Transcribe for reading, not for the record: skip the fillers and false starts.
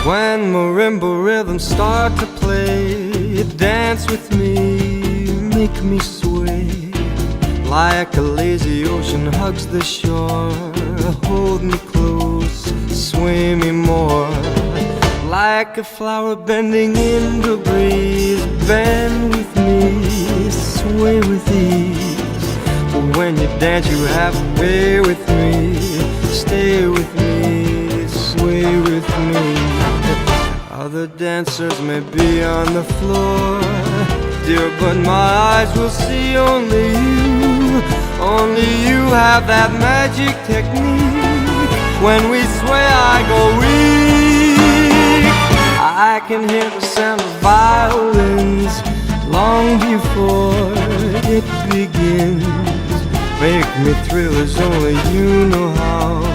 When marimba rhythms start to play, dance with me, make me sway. Like a lazy ocean hugs the shore, hold me close, sway me more. Like a flower bending in the breeze, bend with me, sway with ease. When you dance you have to be with me, stay with me, sway with me. Other dancers may be on the floor, dear, but my eyes will see only you. Only you have that magic technique. When we sway I go weak. I can hear the sound of violins long before it begins. Make me thrill as only you know how.